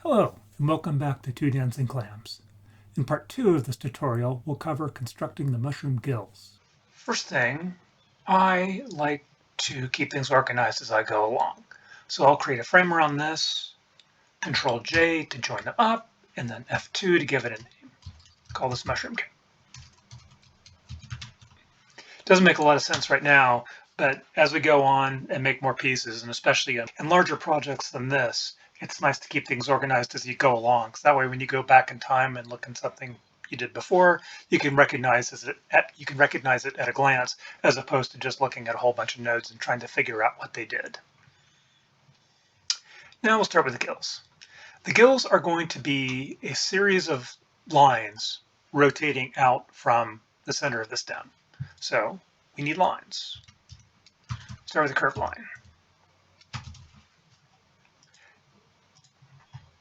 Hello, and welcome back to Two Dancing Clams. In part 2 of this tutorial, we'll cover constructing the mushroom gills. First thing, I like to keep things organized as I go along. So I'll create a frame around this, Control J to join them up, and then F2 to give it a name. Call this mushroom gill. Doesn't make a lot of sense right now, but as we go on and make more pieces, and especially in larger projects than this, it's nice to keep things organized as you go along. So that way when you go back in time and look at something you did before, you can recognize it at a glance, as opposed to just looking at a whole bunch of nodes and trying to figure out what they did. Now we'll start with the gills. The gills are going to be a series of lines rotating out from the center of the stem. So we need lines. Start with a curved line.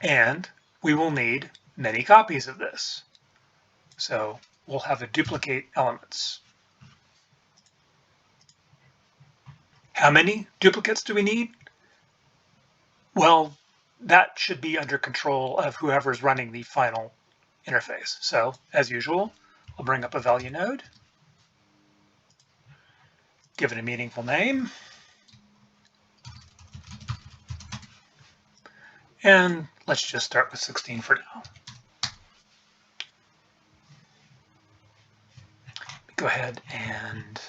And we will need many copies of this. So we'll have to duplicate elements. How many duplicates do we need? Well, that should be under control of whoever's running the final interface. So as usual, I'll bring up a value node, give it a meaningful name, and let's just start with 16 for now. Go ahead and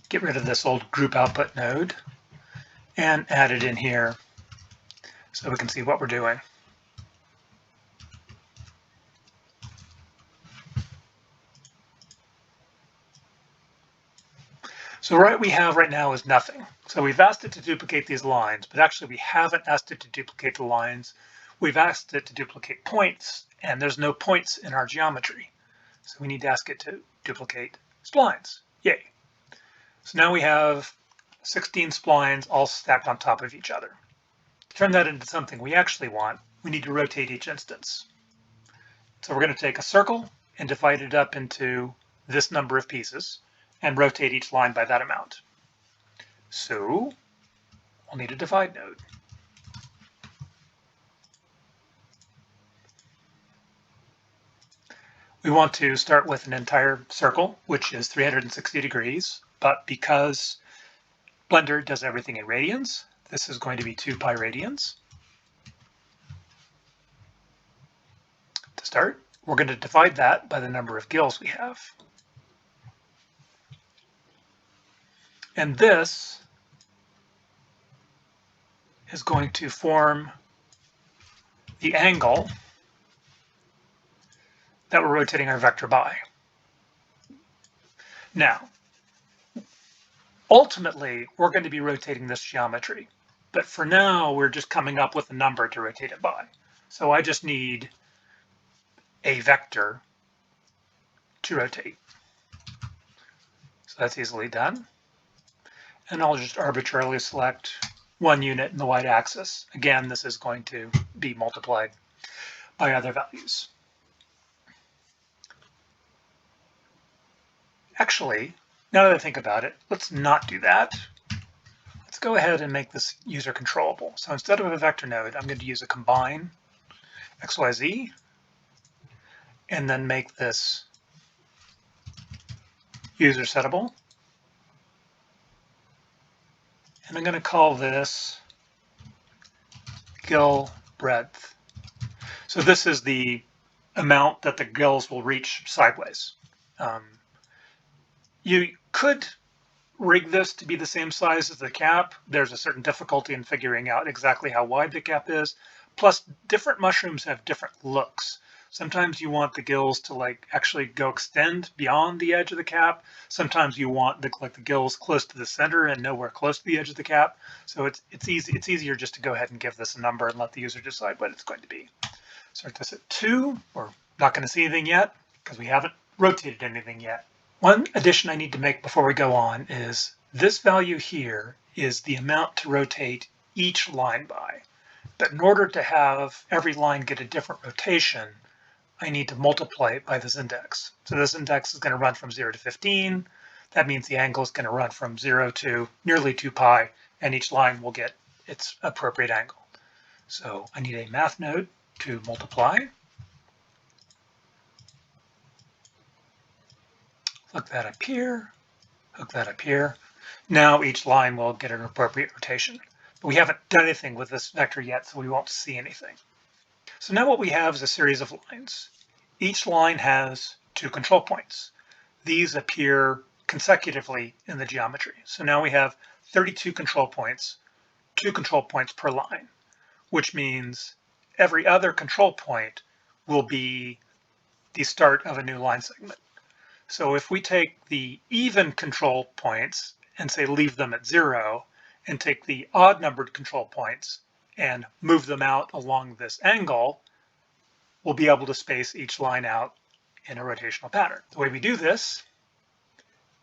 get rid of this old group output node and add it in here so we can see what we're doing. So what we have right now is nothing. So we've asked it to duplicate these lines, but actually we haven't asked it to duplicate the lines. We've asked it to duplicate points, and there's no points in our geometry. So we need to ask it to duplicate splines. Yay. So now we have 16 splines all stacked on top of each other. To turn that into something we actually want, we need to rotate each instance. So we're going to take a circle and divide it up into this number of pieces and rotate each line by that amount. So we'll need a divide node. We want to start with an entire circle, which is 360 degrees, but because Blender does everything in radians, this is going to be 2 pi radians. To start, we're going to divide that by the number of gills we have. And this is going to form the angle that we're rotating our vector by. Now, ultimately, we're going to be rotating this geometry, but for now, we're just coming up with a number to rotate it by. So I just need a vector to rotate. So that's easily done. And I'll just arbitrarily select 1 unit in the y-axis. Again, this is going to be multiplied by other values. Actually, now that I think about it, let's not do that. Let's go ahead and make this user controllable. So instead of a vector node, I'm going to use a combine XYZ and then make this user settable. And I'm going to call this gill breadth. So this is the amount that the gills will reach sideways. You could rig this to be the same size as the cap. There's a certain difficulty in figuring out exactly how wide the cap is. Plus, different mushrooms have different looks. Sometimes you want the gills to actually go extend beyond the edge of the cap. Sometimes you want the gills close to the center and nowhere close to the edge of the cap. So it's easier just to go ahead and give this a number and let the user decide what it's going to be. Start this at 2. We're not going to see anything yet because we haven't rotated anything yet. One addition I need to make before we go on is this value here is the amount to rotate each line by. But in order to have every line get a different rotation, I need to multiply it by this index. So this index is going to run from 0 to 15. That means the angle is going to run from 0 to nearly 2 pi, and each line will get its appropriate angle. So I need a math node to multiply. Hook that up here, hook that up here. Now each line will get an appropriate rotation. But we haven't done anything with this vector yet, so we won't see anything. So now what we have is a series of lines. Each line has 2 control points. These appear consecutively in the geometry. So now we have 32 control points, 2 control points per line, which means every other control point will be the start of a new line segment. So if we take the even control points and say leave them at 0, and take the odd numbered control points and move them out along this angle, we'll be able to space each line out in a rotational pattern. The way we do this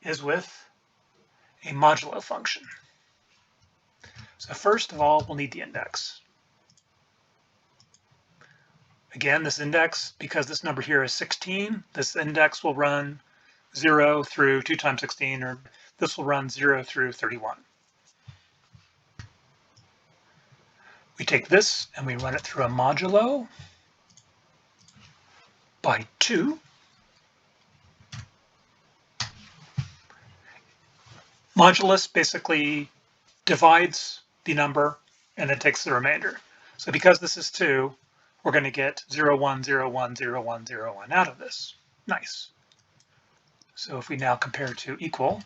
is with a modulo function. So first of all, we'll need the index. Again, this index, because this number here is 16, this index will run 0 through 2 times 16, or this will run 0 through 31. We take this and we run it through a modulo by 2. Modulus basically divides the number and then takes the remainder. So because this is 2, we're going to get 0, 1, 0, 1, 0, 1, 0, 1 out of this. Nice. So if we now compare to equal,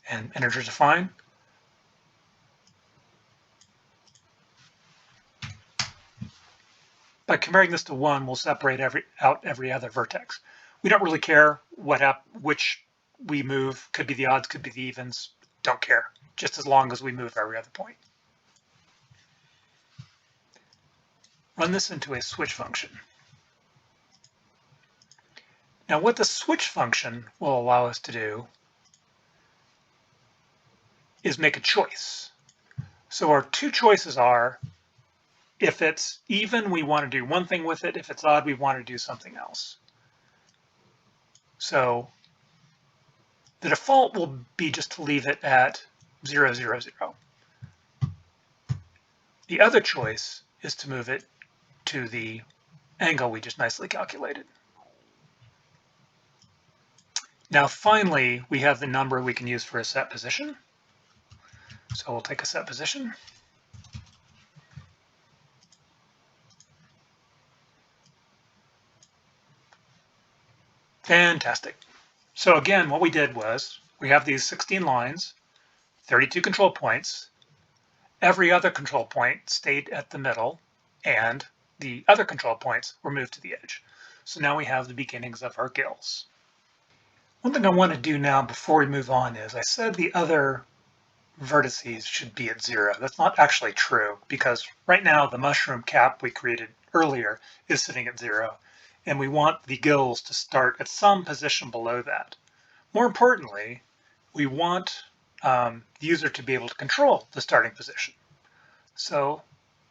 and integer define, by comparing this to 1, we'll separate out every other vertex. We don't really care which we move. Could be the odds, could be the evens. Don't care, just as long as we move every other point. Run this into a switch function. Now what the switch function will allow us to do is make a choice. So our 2 choices are, if it's even, we want to do one thing with it. If it's odd, we want to do something else. So the default will be just to leave it at 0, 0, 0. The other choice is to move it to the angle we just nicely calculated. Now finally, we have the number we can use for a set position. So we'll take a set position. Fantastic. So again, what we did was, we have these 16 lines, 32 control points. Every other control point stayed at the middle, and the other control points were moved to the edge. So now we have the beginnings of our gills. One thing I want to do now before we move on is, I said the other vertices should be at 0. That's not actually true, because right now the mushroom cap we created earlier is sitting at 0, and we want the gills to start at some position below that. More importantly, we want the user to be able to control the starting position. So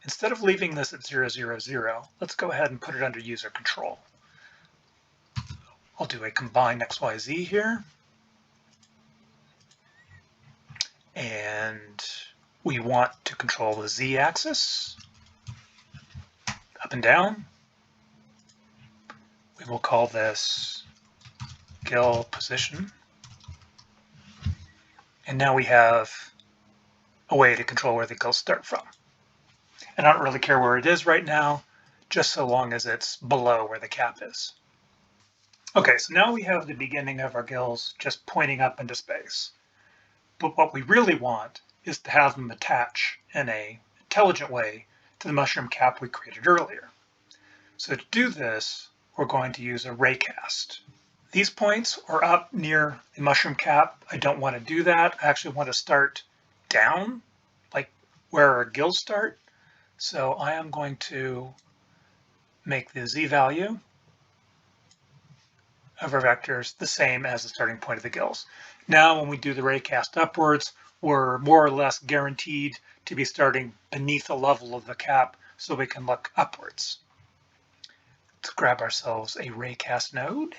instead of leaving this at 0, 0, 0, let's go ahead and put it under user control. I'll do a combine XYZ here. And we want to control the Z-axis, up and down. We will call this gill position. And now we have a way to control where the gills start from. And I don't really care where it is right now, just so long as it's below where the cap is. Okay, so now we have the beginning of our gills just pointing up into space. But what we really want is to have them attach in an intelligent way to the mushroom cap we created earlier. So to do this, we're going to use a raycast. These points are up near the mushroom cap. I don't want to do that. I actually want to start down, like where our gills start. So I am going to make the z value of our vectors the same as the starting point of the gills. Now when we do the raycast upwards, we're more or less guaranteed to be starting beneath the level of the cap so we can look upwards. Let's grab ourselves a raycast node.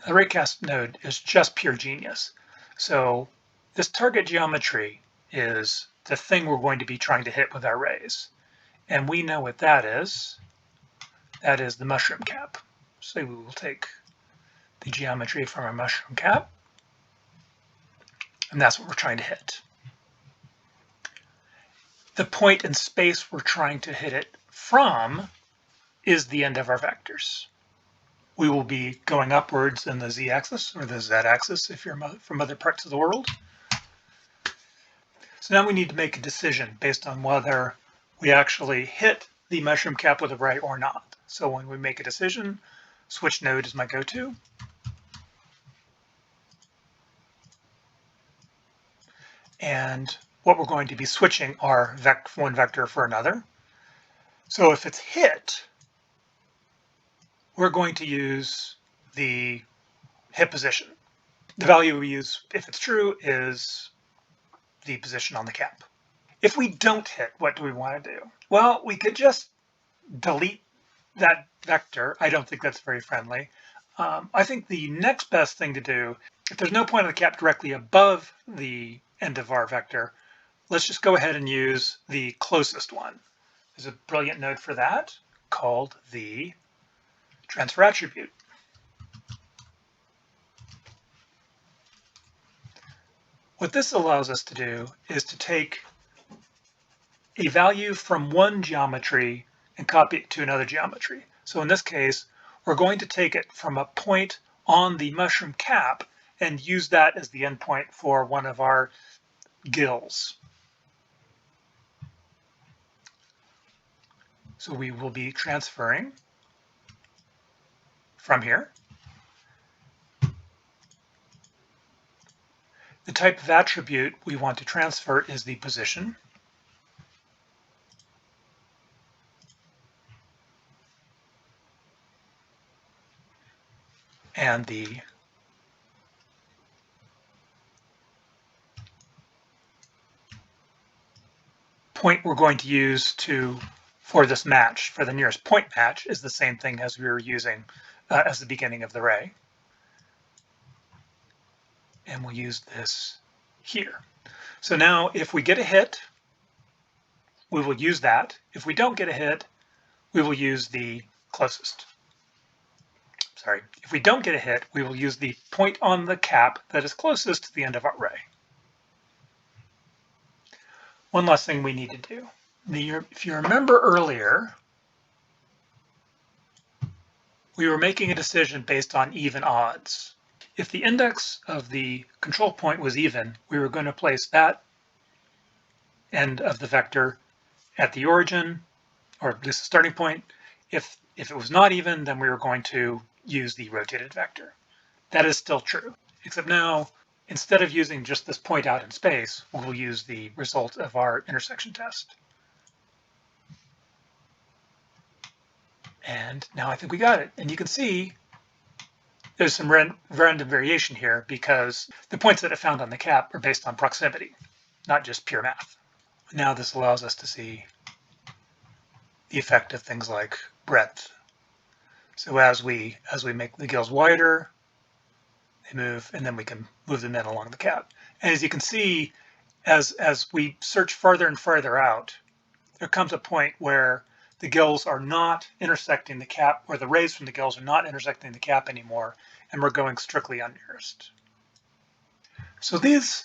The Raycast node is just pure genius. So this target geometry is the thing we're going to be trying to hit with our rays. And we know what that is. That is the mushroom cap. So we will take the geometry from our mushroom cap, and that's what we're trying to hit. The point in space we're trying to hit it from is the end of our vectors. We will be going upwards in the z-axis, or the z-axis if you're from other parts of the world. So now we need to make a decision based on whether we actually hit the mushroom cap with a ray or not. So when we make a decision, switch node is my go-to. And what we're going to be switching are one vector for another. So if it's hit, we're going to use the hit position. The value we use, if it's true, is the position on the cap. If we don't hit, what do we want to do? Well, we could just delete that vector. I don't think that's very friendly. I think the next best thing to do, if there's no point of the cap directly above the end of our vector, let's just go ahead and use the closest one. There's a brilliant node for that called the transfer attribute. What this allows us to do is to take a value from one geometry and copy it to another geometry. So in this case, we're going to take it from a point on the mushroom cap and use that as the endpoint for one of our gills. So we will be transferring from here. The type of attribute we want to transfer is the position. And the point we're going to use for this match, for the nearest point match, is the same thing as we were using as the beginning of the ray. And we'll use this here. So now if we get a hit, we will use that. If we don't get a hit, we will use the closest. Sorry, if we don't get a hit, we will use the point on the cap that is closest to the end of our ray. One last thing we need to do. If you remember earlier, we were making a decision based on even odds. If the index of the control point was even, we were going to place that end of the vector at the origin, or at least the starting point. If it was not even, then we were going to use the rotated vector. That is still true, except now, instead of using just this point out in space, we'll use the result of our intersection test. And now I think we got it. And you can see there's some random variation here because the points that it found on the cap are based on proximity, not just pure math. Now this allows us to see the effect of things like breadth. So as we make the gills wider, they move, and then we can move them in along the cap. And as you can see, as we search farther and farther out, there comes a point where the gills are not intersecting the cap, or the rays from the gills are not intersecting the cap anymore, and we're going strictly on nearest. So these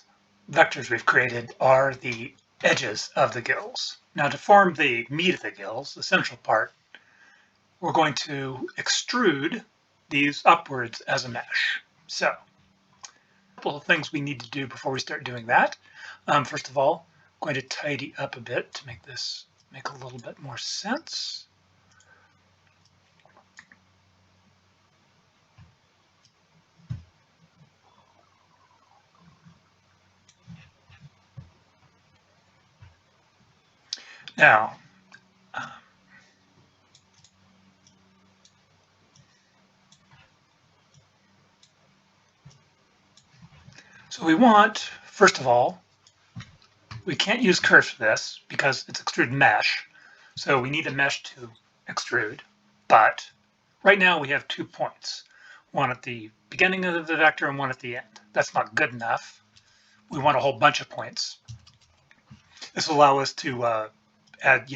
vectors we've created are the edges of the gills. Now to form the meat of the gills, the central part, we're going to extrude these upwards as a mesh. So, a couple of things we need to do before we start doing that. First of all, I'm going to tidy up a bit to make this make a little bit more sense. Now, so we want, first of all, we can't use curves for this because it's extrude mesh. So we need a mesh to extrude. But right now we have 2 points. one at the beginning of the vector and one at the end. That's not good enough. We want a whole bunch of points. This will allow us to add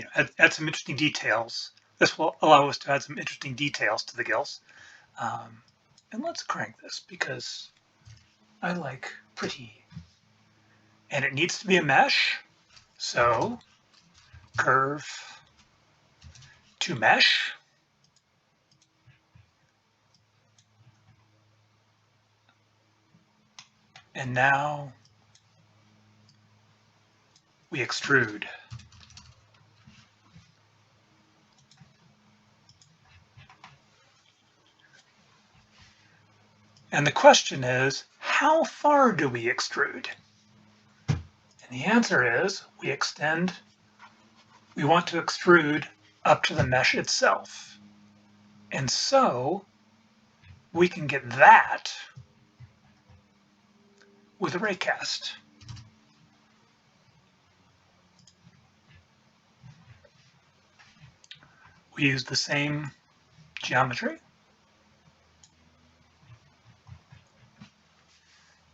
some interesting details. This will allow us to add some interesting details to the gills. And let's crank this because I like pretty. And it needs to be a mesh. So curve to mesh. And now we extrude. And the question is, how far do we extrude? And the answer is, we want to extrude up to the mesh itself. And so we can get that with a raycast. We use the same geometry.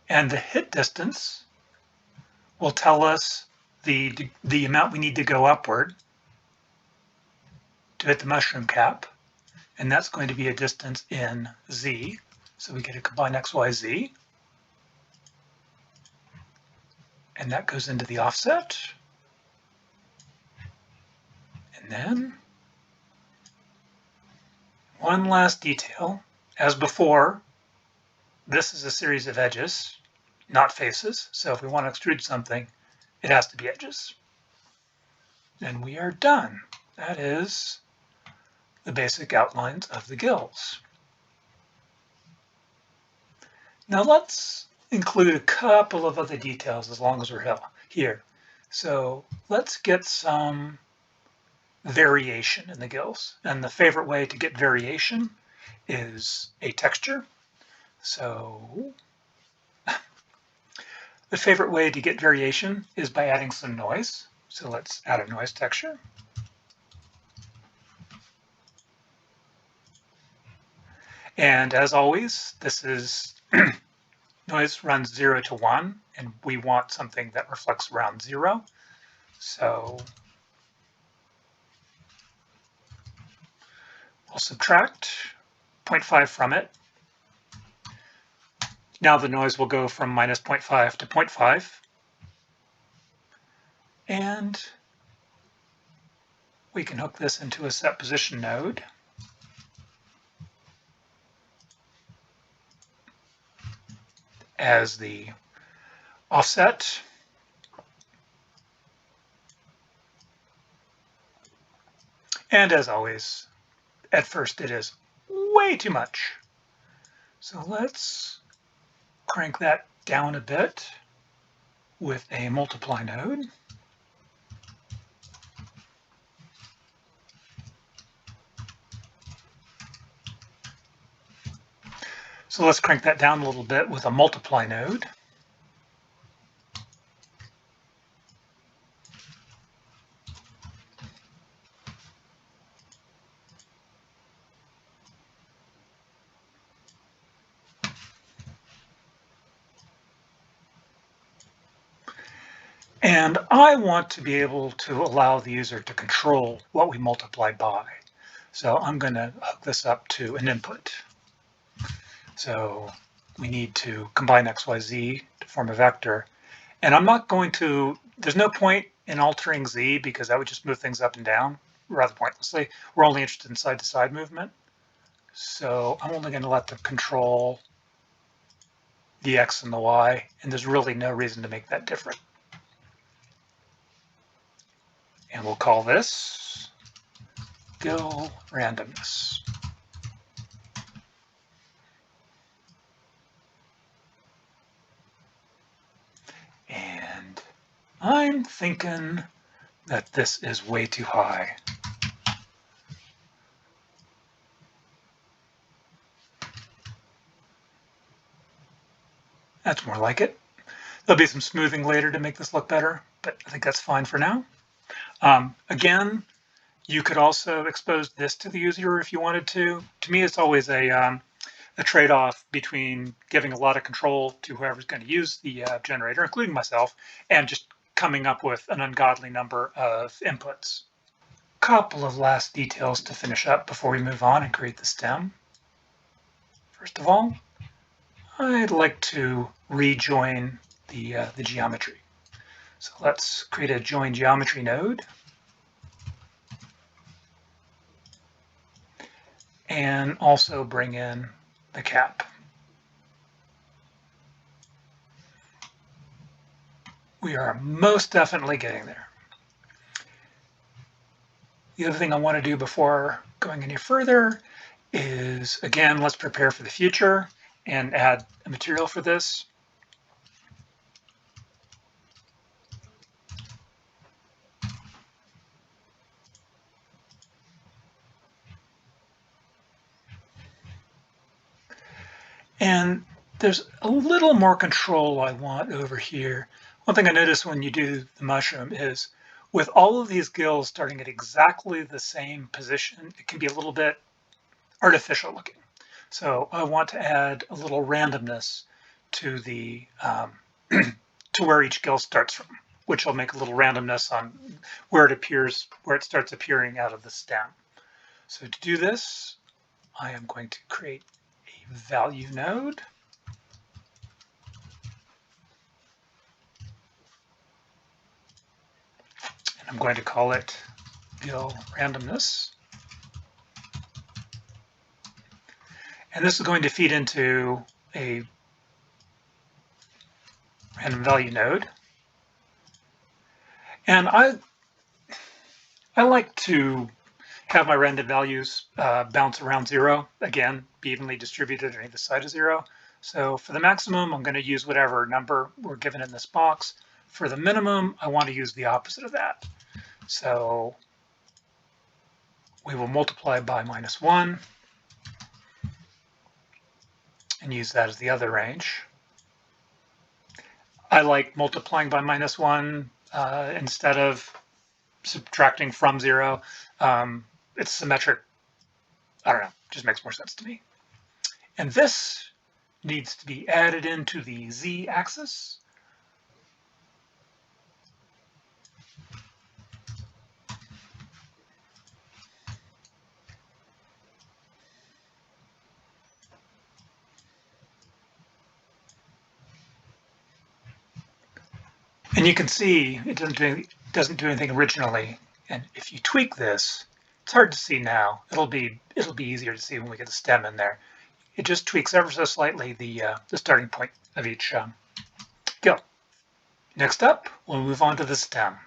And the hit distance will tell us the amount we need to go upward to hit the mushroom cap. And that's going to be a distance in Z. So we get to combine X, Y, Z. And that goes into the offset. And then one last detail. As before, this is a series of edges, not faces. So if we want to extrude something, it has to be edges. And we are done. That is the basic outlines of the gills. Now let's include a couple of other details as long as we're here. So let's get some variation in the gills. And the favorite way to get variation is a texture. So the favorite way to get variation is by adding some noise. So let's add a noise texture. And as always, this is noise runs 0 to 1, and we want something that reflects around 0. So we'll subtract 0.5 from it. Now the noise will go from minus 0.5 to 0.5. And we can hook this into a set position node. As the offset. And as always, at first it is way too much. So let's crank that down a bit with a multiply node. So let's crank that down a little bit with a multiply node. And I want to be able to allow the user to control what we multiply by. So I'm going to hook this up to an input. So we need to combine X, Y, Z to form a vector. And I'm not going to, there's no point in altering Z because that would just move things up and down rather pointlessly. We're only interested in side-to-side movement. So I'm only going to let them control the X and the Y, and there's really no reason to make that different. And we'll call this gill randomness. And I'm thinking that this is way too high. That's more like it. There'll be some smoothing later to make this look better, but I think that's fine for now. Again, you could also expose this to the user if you wanted to. To me, it's always a a trade-off between giving a lot of control to whoever's going to use the generator, including myself, and just coming up with an ungodly number of inputs. Couple of last details to finish up before we move on and create the stem. First of all, I'd like to rejoin the geometry. So let's create a join geometry node. And also bring in the cap. We are most definitely getting there. The other thing I want to do before going any further is, again, let's prepare for the future and add a material for this. And there's a little more control I want over here. One thing I notice when you do the mushroom is with all of these gills starting at exactly the same position, it can be a little bit artificial looking. So I want to add a little randomness to the to where each gill starts from, which will make a little randomness on where it appears, where it starts appearing out of the stem. So to do this, I am going to create a value node. And I'm going to call it gill randomness. And this is going to feed into a random value node. And I like to have my random values bounce around 0, again, be evenly distributed on either side of 0. So for the maximum, I'm going to use whatever number we're given in this box. For the minimum, I want to use the opposite of that. So we will multiply by -1 and use that as the other range. I like multiplying by -1 instead of subtracting from 0. It's symmetric. I don't know, just makes more sense to me. And this needs to be added into the z-axis. And you can see it doesn't do anything originally. And if you tweak this, it's hard to see now. It'll be easier to see when we get the stem in there. It just tweaks ever so slightly the starting point of each gill. Next up, we'll move on to the stem.